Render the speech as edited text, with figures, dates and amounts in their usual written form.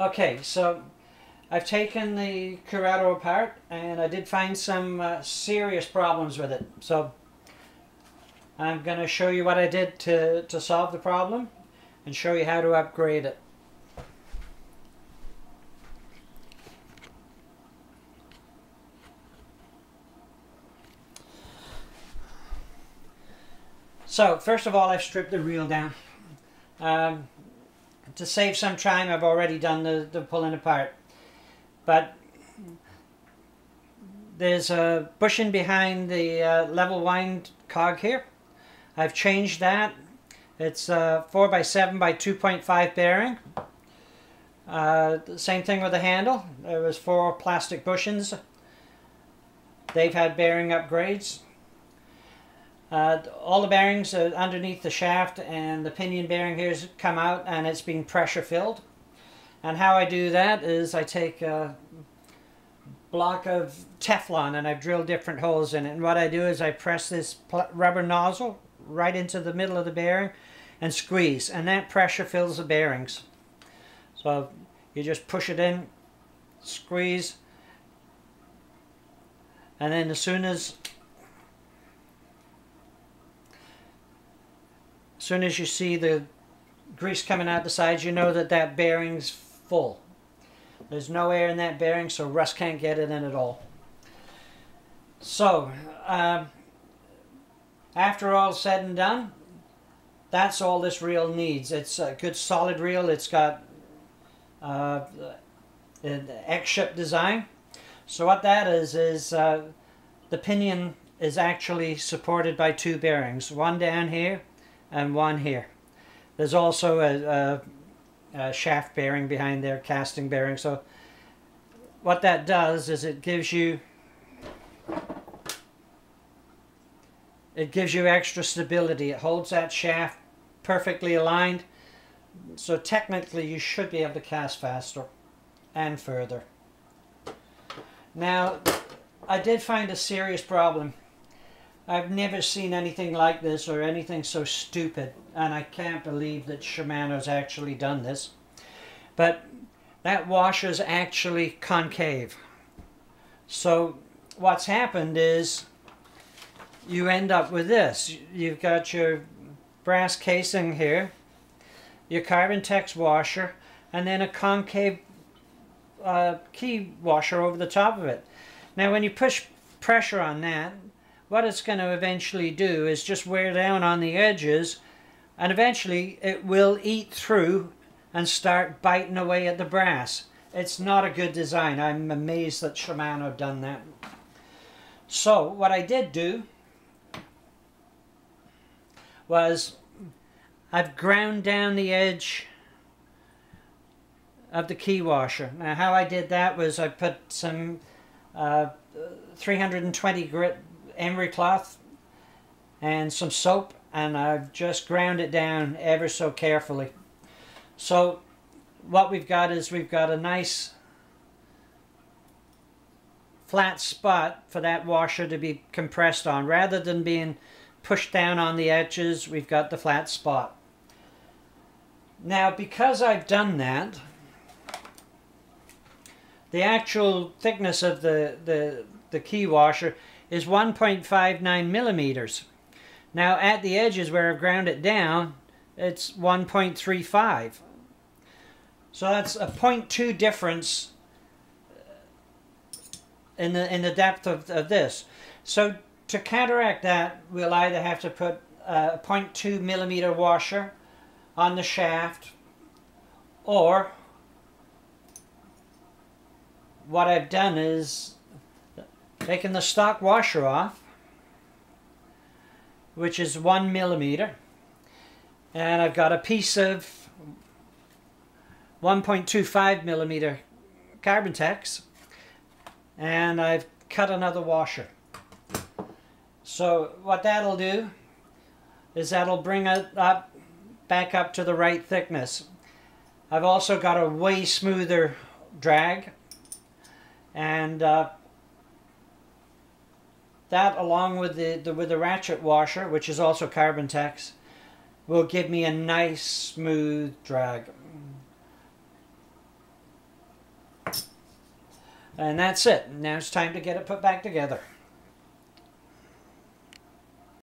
Okay, so I've taken the curado apart and I did find some serious problems with it. So I'm going to show you what I did to solve the problem and show you how to upgrade it. So first of all, I've stripped the reel down. To save some time, I've already done the pulling apart. But there's a bushing behind the level wind cog here. I've changed that. It's a 4x7 by 2.5 bearing. Same thing with the handle. There was 4 plastic bushings. They've had bearing upgrades. All the bearings are underneath the shaft, and the pinion bearing here's come out and it's been pressure filled. And how I do that is I take a block of Teflon and I've drilled different holes in it, and what I do is I press this rubber nozzle right into the middle of the bearing and squeeze, and that pressure fills the bearings. So you just push it in, squeeze, and then as soon as you see the grease coming out the sides, you know that that bearing's full. There's no air in that bearing, so rust can't get it in at all. So after all said and done, that's all this reel needs. It's a good solid reel. It's got an X-ship design. So what that is the pinion is actually supported by 2 bearings, one down here and one here. There's also a shaft bearing behind there, casting bearing. So what that does is it gives you extra stability. It holds that shaft perfectly aligned, so technically you should be able to cast faster and further. Now, I did find a serious problem. I've never seen anything like this or anything so stupid, and I can't believe that Shimano's actually done this. But that washer's actually concave. So what's happened is you end up with this. You've got your brass casing here, your carbon tex washer, and then a concave key washer over the top of it. Now when you push pressure on that, what it's going to eventually do is just wear down on the edges, and eventually it will eat through and start biting away at the brass. It's not a good design. I'm amazed that Shimano have done that. So what I did do was I've ground down the edge of the key washer. Now how I did that was I put some 320 grit emery cloth and some soap, and I've just ground it down ever so carefully. So what we've got is we've got a nice flat spot for that washer to be compressed on. Rather than being pushed down on the edges, we've got the flat spot. Now because I've done that, the actual thickness of the key washer is 1.59 millimeters. Now at the edges where I've ground it down, it's 1.35. So that's a 0.2 difference in the depth of this. So to counteract that, we'll either have to put a 0.2 millimeter washer on the shaft, or what I've done is taken the stock washer off, which is 1 millimeter, and I've got a piece of 1.25 millimeter carbon tex, and I've cut another washer. So what that'll do is that'll bring it up, back up to the right thickness. I've also got a way smoother drag, and that, along with the ratchet washer, which is also carbon tex, will give me a nice smooth drag. And that's it. Now it's time to get it put back together.